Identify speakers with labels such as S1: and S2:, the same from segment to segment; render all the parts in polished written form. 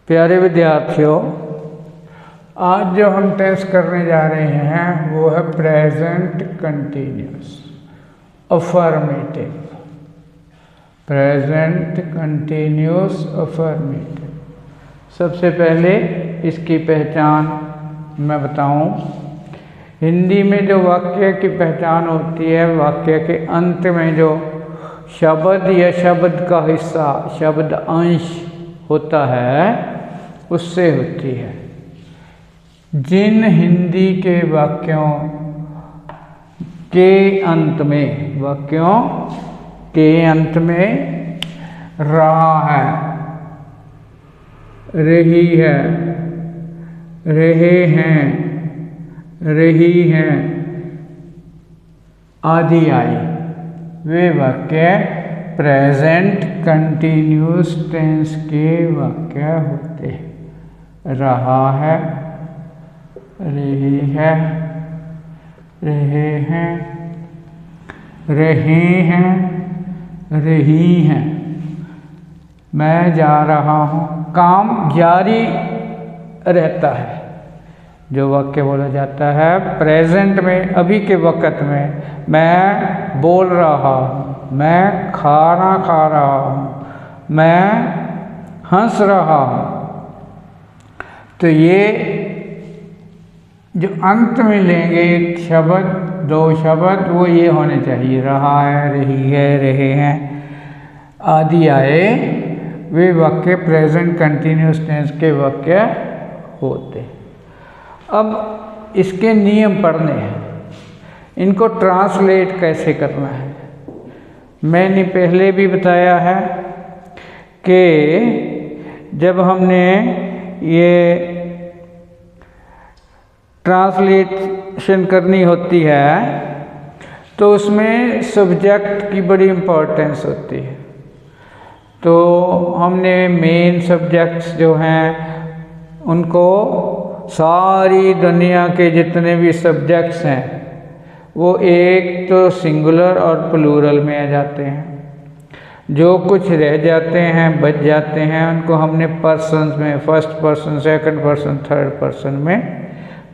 S1: प्यारे विद्यार्थियों, आज जो हम टेस्ट करने जा रहे हैं वो है present continuous affirmative. Present continuous affirmative. सबसे पहले इसकी पहचान मैं बताऊं। हिंदी में जो वाक्य की पहचान होती है, वाक्य के अंत में जो शब्द या शब्द का हिस्सा, शब्द अंश होता है, उससे होती है। जिन हिंदी के वाक्यों के अंत में, वाक्यों के अंत में रहा है, रही है, रहे हैं, रही हैं आदि आई, वे वाक्य प्रेजेंट कंटिन्यूस टेंस के वाक्य होते हैं। रहा है, रही है, रहे हैं, रहे हैं, रही हैं। मैं जा रहा हूँ, काम जारी रहता है। जो वाक्य बोला जाता है प्रेजेंट में, अभी के वक़्त में, मैं बोल रहा हूँ, मैं खाना खा रहा हूँ, मैं हंस रहा हूँ। तो ये जो अंत में लेंगे एक शब्द, दो शब्द, वो ये होने चाहिए। रहा है, रही है, रहे हैं आदि आए, वे वाक्य प्रेजेंट कंटिन्यूस टेंस के वाक्य होते। अब इसके नियम पढ़ने हैं, इनको ट्रांसलेट कैसे करना है। मैंने पहले भी बताया है कि जब हमने ये ट्रांसलेशन करनी होती है तो उसमें सब्जेक्ट की बड़ी इम्पोर्टेंस होती है। तो हमने मेन सब्जेक्ट्स जो हैं उनको, सारी दुनिया के जितने भी सब्जेक्ट्स हैं वो एक तो सिंगुलर और प्लूरल में आ जाते हैं। जो कुछ रह जाते हैं, बच जाते हैं, उनको हमने पर्सन्स में, first person, second person, third person में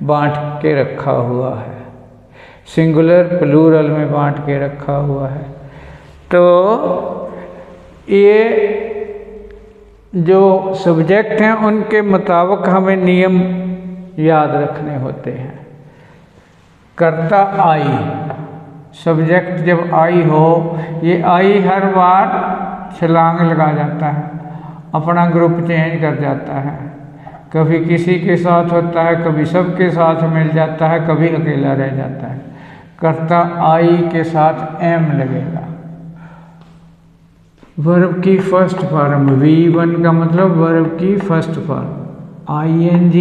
S1: बांट के रखा हुआ है। सिंगुलर प्लूरल में बांट के रखा हुआ है। तो ये जो सब्जेक्ट हैं उनके मुताबिक हमें नियम याद रखने होते हैं। कर्ता आई, सब्जेक्ट जब आई हो, ये आई हर बार छलांग लगा जाता है, अपना ग्रुप चेंज कर जाता है। कभी किसी के साथ होता है, कभी सबके साथ मिल जाता है, कभी अकेला रह जाता है। कर्ता आई के साथ एम लगेगा। वर्ब की फर्स्ट फॉर्म V1 का मतलब वर्ब की फर्स्ट फॉर्म ING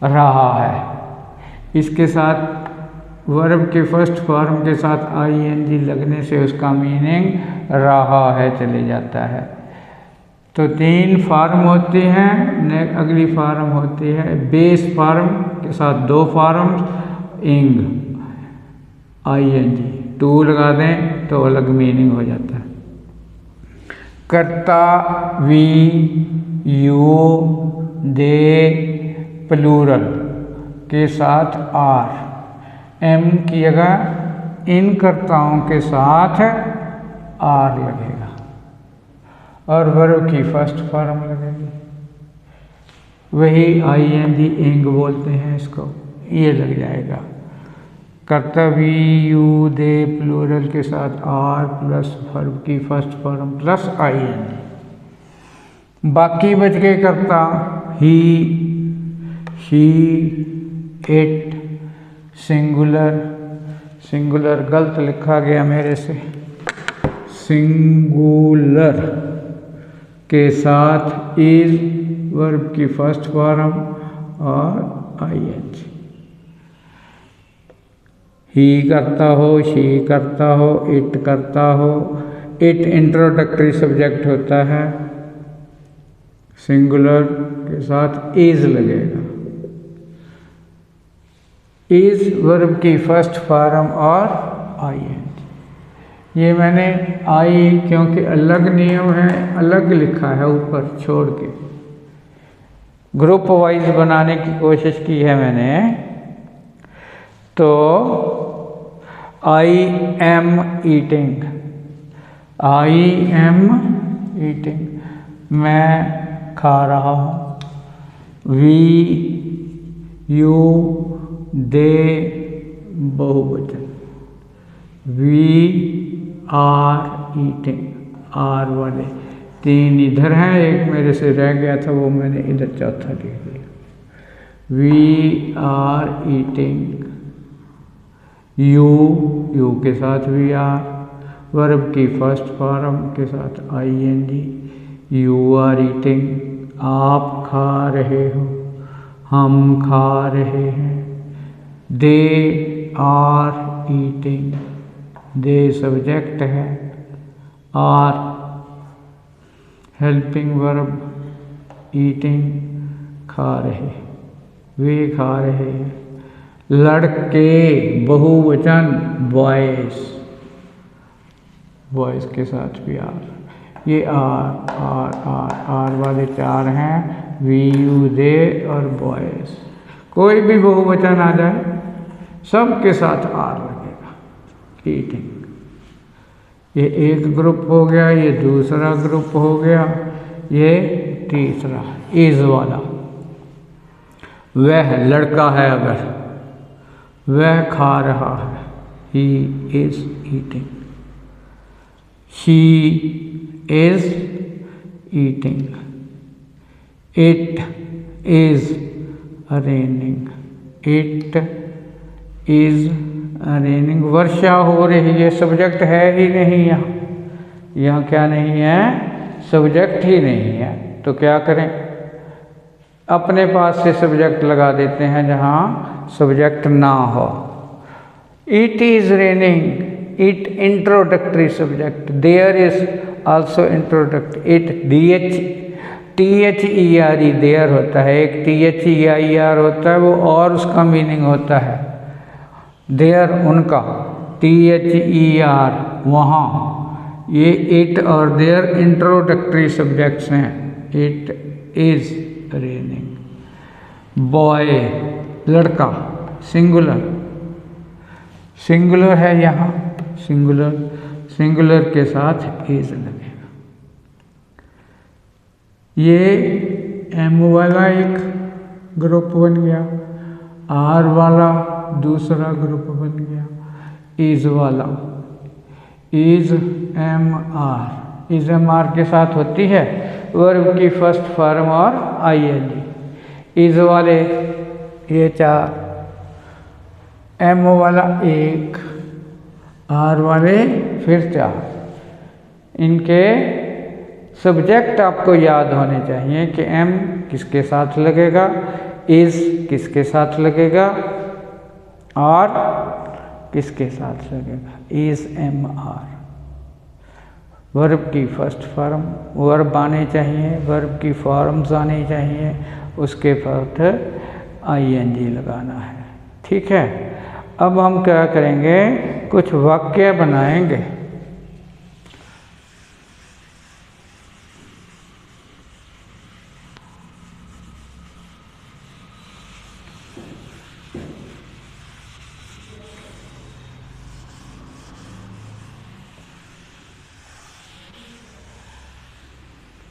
S1: रहा है, इसके साथ वर्ब के फर्स्ट फॉर्म के साथ ING लगने से उसका मीनिंग रहा है चले जाता है। तो 3 फॉर्म होती हैं। अगली फॉर्म होती है बेस फॉर्म के साथ 2 फॉर्म इंग ING, 2 लगा दें तो अलग मीनिंग हो जाता है। कर्ता वी, यू, दे प्लूरल के साथ आर, एम की जगह इन कर्ताओं के साथ आर लगेगा और वर्ब की फर्स्ट फॉर्म लगेगी। वही ING इंग बोलते हैं इसको, ये लग जाएगा। कर्ता वी, यू, दे प्लूरल के साथ आर प्लस वर्ब की फर्स्ट फॉर्म प्लस ING। बाकी बच गए कर्ता ही, शी, इट, सिंगुलर, सिंगुलर गलत लिखा गया मेरे से, सिंगुलर के साथ इज वर्ब की फर्स्ट फॉर्म और ING। ही करता हो, शी करता हो, इट करता हो। इट इंट्रोडक्टरी सब्जेक्ट होता है, सिंगुलर के साथ इज लगेगा। इज वर्ब की फर्स्ट फॉर्म और ING। ये मैंने आई क्योंकि अलग नियम है, अलग लिखा है ऊपर छोड़ के, ग्रुप वाइज बनाने की कोशिश की है मैंने। तो I am eating, I am eating, मैं खा रहा हूँ। वी यू दे बहुवचन, वी आर ईटिंग, आर वाले तीन इधर हैं, एक मेरे से रह गया था वो मैंने इधर चौथा लिख दिया। वी आर ईटिंग, यू के साथ वी आर, वर्ब की फर्स्ट फॉर्म के साथ आईएनजी, यू आर ईटिंग, आप खा रहे हो, हम खा रहे हैं। They are eating, they subject है, आर हेल्पिंग वर्ब, ईटिंग खा रहे, वे खा रहे हैं। लड़के बहुवचन बॉयज, बॉयज के साथ भी आर, ये आर वाले चार हैं, वी यू दे और बॉयज। कोई भी बहुवचन आ जाए सब के साथ आर लगेगा। ईटिंग, ये एक ग्रुप हो गया, ये दूसरा ग्रुप हो गया, ये तीसरा इज वाला। वह लड़का है अगर, वह खा रहा है, he is eating, she is eating, it is raining, it is raining. वर्षा हो रही है, सब्जेक्ट है ही नहीं यहाँ, यहाँ क्या नहीं है, सब्जेक्ट ही नहीं है। तो क्या करें, अपने पास से सब्जेक्ट लगा देते हैं जहाँ सब्जेक्ट ना हो। It is raining, it introductory subject, there is also introduced, it THERE there होता है, एक THEIR होता है वो और उसका मीनिंग होता है। देयर उनका, THER वहाँ, ये इट और देयर इंट्रोडक्टरी सब्जेक्ट्स हैं। It is raining. बॉय लड़का, सिंगुलर, सिंगुलर है यहाँ, सिंगुलर, सिंगुलर के साथ इज लगेगा। ये एम वाला एक ग्रुप बन गया, आर वाला दूसरा ग्रुप बन गया, इज वाला, is am are, is am are के साथ होती है वर्ब की फर्स्ट फॉर्म और आईएनजी। इज वाले ये चार, एम वाला एक, आर वाले फिर चार। इनके सब्जेक्ट आपको याद होने चाहिए कि एम किसके साथ लगेगा, इज किसके साथ लगेगा, आर किसके साथ लगेगा, इज एम आर। वर्ब की फर्स्ट फॉर्म, वर्ब आने चाहिए, वर्ब की फॉर्म्स आनी चाहिए, उसके साथ आईएनजी लगाना है। ठीक है, अब हम क्या करेंगे, कुछ वाक्य बनाएंगे।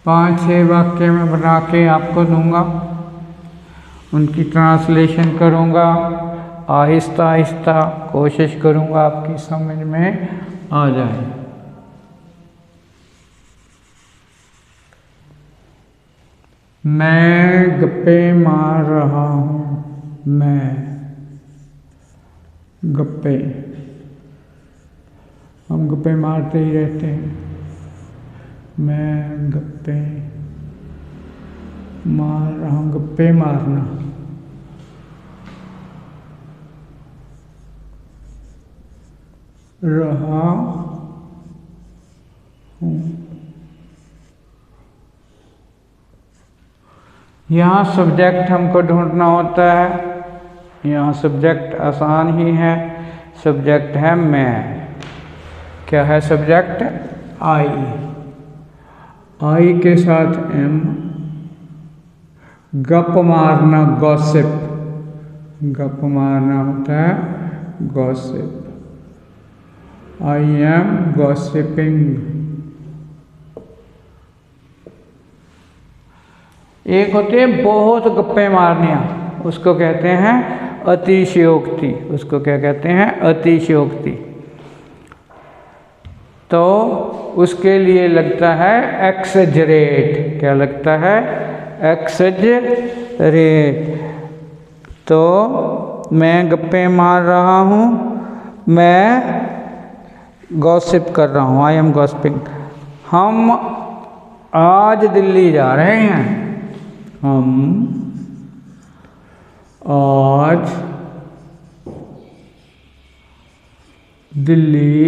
S1: पाँच छः वाक्य में बना के आपको दूंगा, उनकी ट्रांसलेशन करूंगा, आहिस्ता आहिस्ता कोशिश करूंगा आपकी समझ में आ जाए। मैं गप्पे मार रहा हूँ, मैं गप्पे, हम गप्पे मारते ही रहते हैं। मैं गप्पे मार रहा हूँ, गप्पे मारना, रहा हूँ। यहाँ सब्जेक्ट हमको ढूंढना होता है, यहाँ सब्जेक्ट आसान ही है, सब्जेक्ट है मैं। क्या है सब्जेक्ट? आई। आई के साथ एम। गप मारना गॉसिप, गप मारना होता है गॉसिप। I am gossiping. एक होती है बहुत गप्पे मारनिया, उसको कहते हैं अतिशयोक्ति। उसको क्या कहते हैं? अतिशयोक्ति। तो उसके लिए लगता है एक्सजरेट। क्या लगता है? एक्सजरेट। तो मैं गप्पे मार रहा हूँ, मैं गॉसिप कर रहा हूँ, आई एम गॉसिपिंग। हम आज दिल्ली जा रहे हैं। हम आज दिल्ली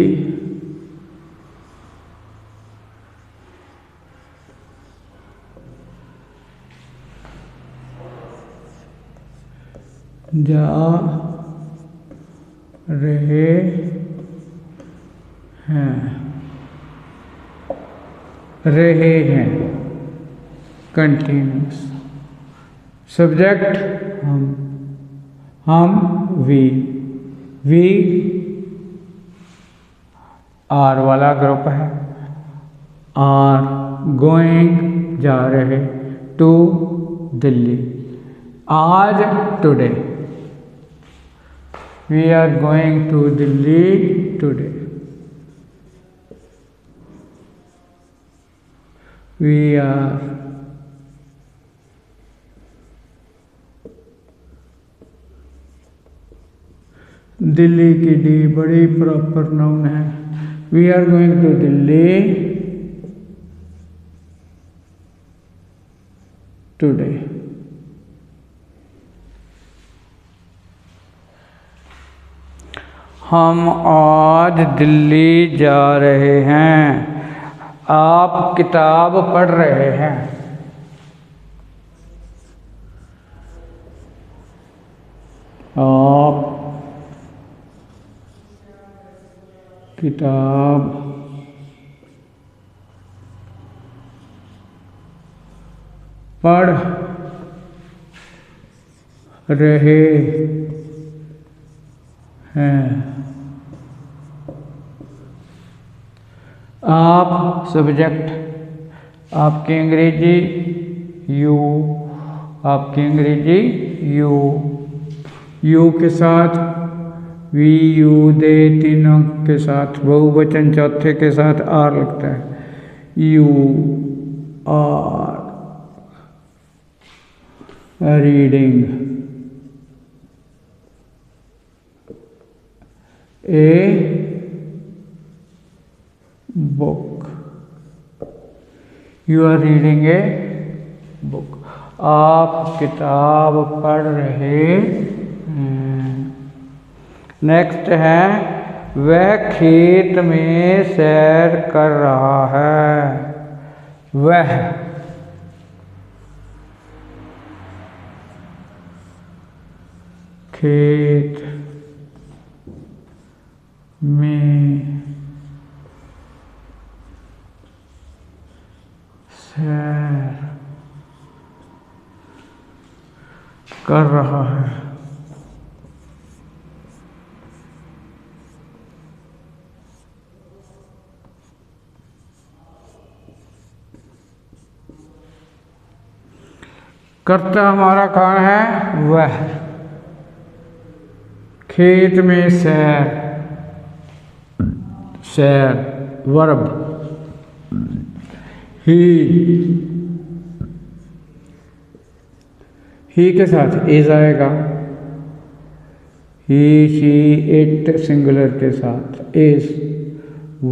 S1: जा रहे हैं। रहे हैं कंटिन्यूस। सब्जेक्ट हम वी आर वाला ग्रुप है। आर गोइंग जा रहे टू दिल्ली। आज today, we are going to Delhi today. We are Delhi की डी बड़ी प्रॉपर नाउन है। We are going to Delhi today. हम आज दिल्ली जा रहे हैं। आप किताब पढ़ रहे हैं। आप किताब पढ़ रहे हैं। आप सब्जेक्ट, आपकी अंग्रेजी यू, आपकी अंग्रेजी यू। यू के साथ वी यू दे तीनों के साथ बहुवचन चौथे के साथ आर लगता है। You are reading a book. You are reading a book. आप किताब पढ़ रहे हैं। नेक्स्ट है वह खेत में सैर कर रहा है। वह खेत में सैर कर रहा है। कर्ता हमारा कौन है? वह। खेत में सैर, सैर वर्ब। ही के साथ इज आएगा। ही शी इट सिंगुलर के साथ इज।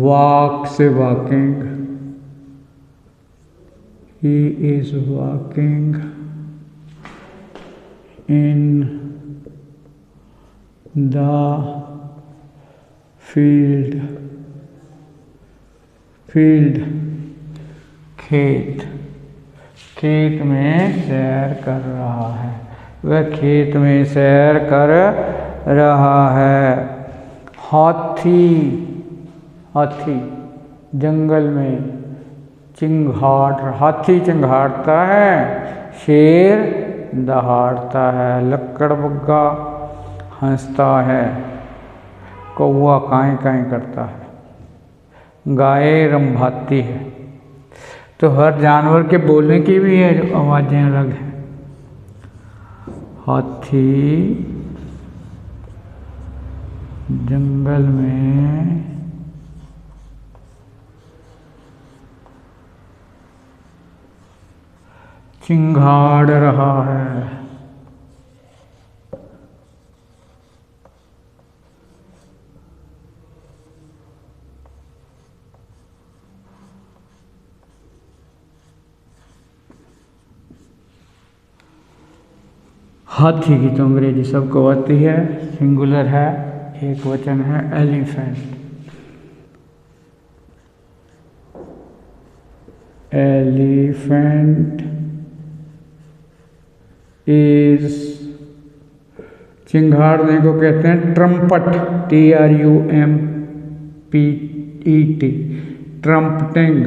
S1: वॉक से walking. He is walking in the field. Field खेत। खेत में सैर कर रहा है। वह खेत में सैर कर रहा है। हाथी, हाथी जंगल में हाथी चिंघाड़ता है, शेर दहाड़ता है, लकड़बग्गा हंसता है, कौवा काएं काएं करता है, गाय रंभाती है। तो हर जानवर के बोलने की भी आवाज़ें अलग हैं। हाथी जंगल में चिंघाड़ रहा है। हाथी की तो अंग्रेजी सबको आती है, सिंगुलर है, एक वचन है एलिफेंट। एलिफेंट इज, चिंघाड़ने को कहते हैं trumpet, TRUMPET, ट्रम्पटिंग,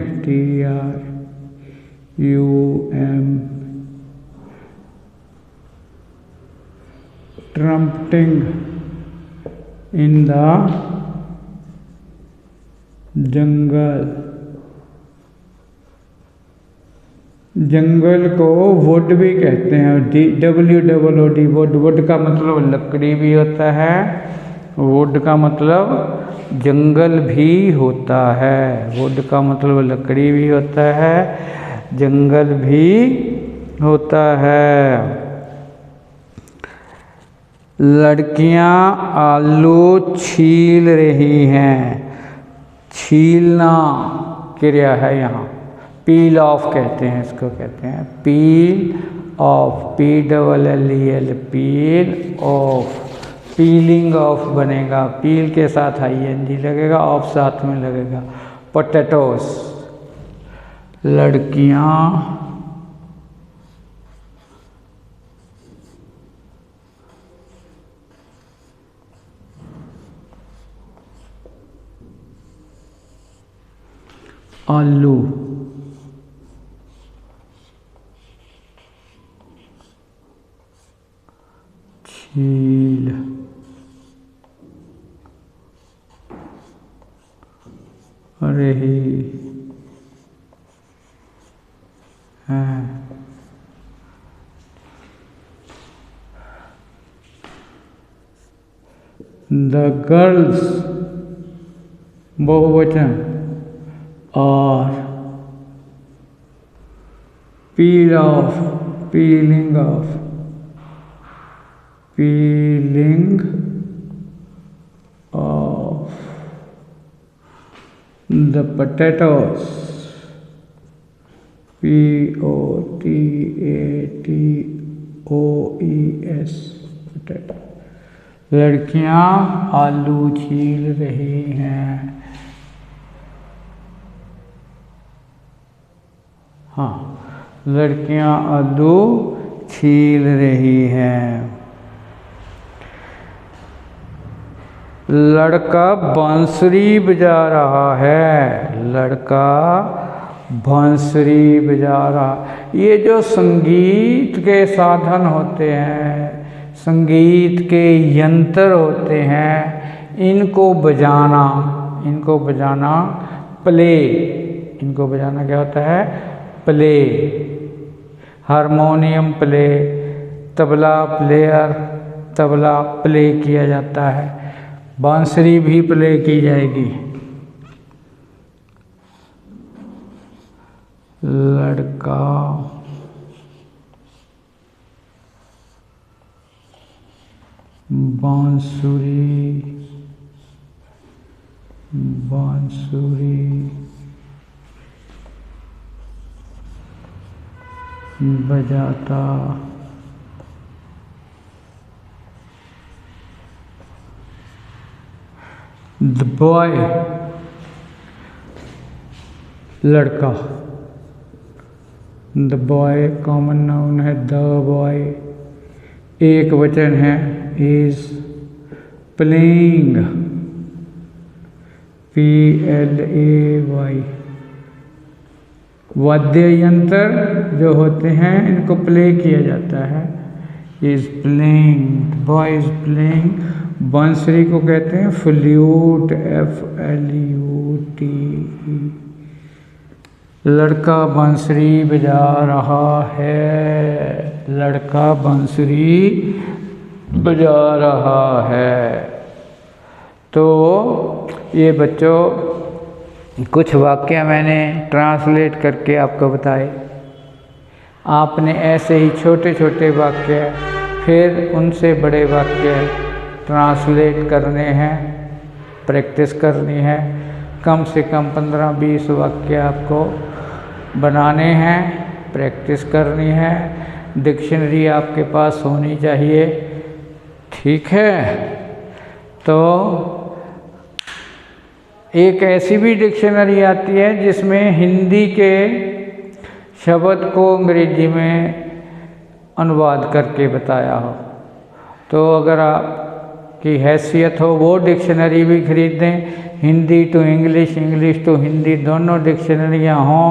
S1: trumpeting in the जंगल। जंगल को वुड भी कहते हैं, WOOD, वुड का मतलब लकड़ी भी होता है, वुड का मतलब जंगल भी होता है। वुड का मतलब लकड़ी भी होता है, जंगल भी होता है। लड़कियां आलू छील रही हैं। छीलना क्रिया है यहाँ, पील ऑफ कहते हैं इसको, कहते हैं पील of, PLLEL, peel of, piling of बनेगा, पील के साथ ING लगेगा, ऑफ साथ में लगेगा। पोटैटोस, लड़कियां आलू छील रही हैं। The girls, बहुवचन, are peeling off the potatoes, POTATOES, potato। लड़कियां आलू छील रही हैं। हाँ, लड़कियां आलू छील रही हैं। लड़का बांसुरी बजा रहा है। लड़का बांसुरी बजा रहा। ये जो संगीत के साधन होते हैं, संगीत के यंत्र होते हैं, इनको बजाना प्ले, इनको बजाना क्या होता है? Play. Harmonium play, tabla player, tabla play किया जाता है, बांसुरी भी प्ले की जाएगी। लड़का बांसुरी बजाता द बॉय, लड़का। द बॉय कॉमन नाउन है, द बॉय एक वचन है, इज प्लेइंग PLAY। वाद्य यंत्र जो होते हैं इनको प्ले किया जाता है। Is playing, boy is playing. बांसुरी को कहते हैं फ्लूट, FLUTE। लड़का बांसुरी बजा रहा है, लड़का बांसुरी बजा रहा है। तो ये बच्चों कुछ वाक्य मैंने ट्रांसलेट करके आपको बताए। आपने ऐसे ही छोटे छोटे वाक्य फिर उनसे बड़े वाक्य ट्रांसलेट करने हैं, प्रैक्टिस करनी है। कम से कम 15-20 वाक्य आपको बनाने हैं, प्रैक्टिस करनी है। डिक्शनरी आपके पास होनी चाहिए, ठीक है। तो एक ऐसी भी डिक्शनरी आती है जिसमें हिंदी के शब्द को अंग्रेजी में अनुवाद करके बताया हो। तो अगर आपकी हैसियत हो वो डिक्शनरी भी खरीद दें। Hindi to English, English to Hindi दोनों डिक्शनरियाँ हों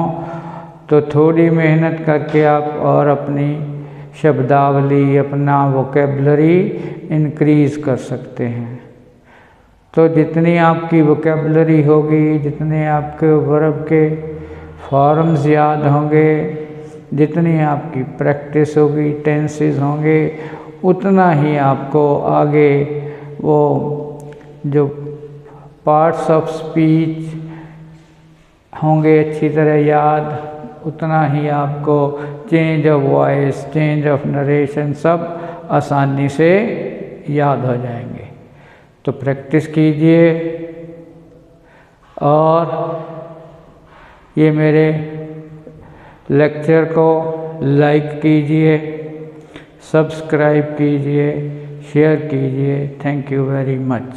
S1: तो थोड़ी मेहनत करके आप और अपनी शब्दावली, अपना वोकेबलरी इंक्रीज़ कर सकते हैं। तो जितनी आपकी वोकेबलरी होगी, जितने आपके वर्ब के फॉर्म्स याद होंगे, जितनी आपकी प्रैक्टिस होगी, टेंसेस होंगे, उतना ही आपको आगे वो जो पार्ट्स ऑफ स्पीच होंगे अच्छी तरह याद, उतना ही आपको change of voice, change of narration सब आसानी से याद हो जाएंगे। तो प्रैक्टिस कीजिए और ये मेरे लेक्चर को लाइक कीजिए, सब्सक्राइब कीजिए, शेयर कीजिए। Thank you very much.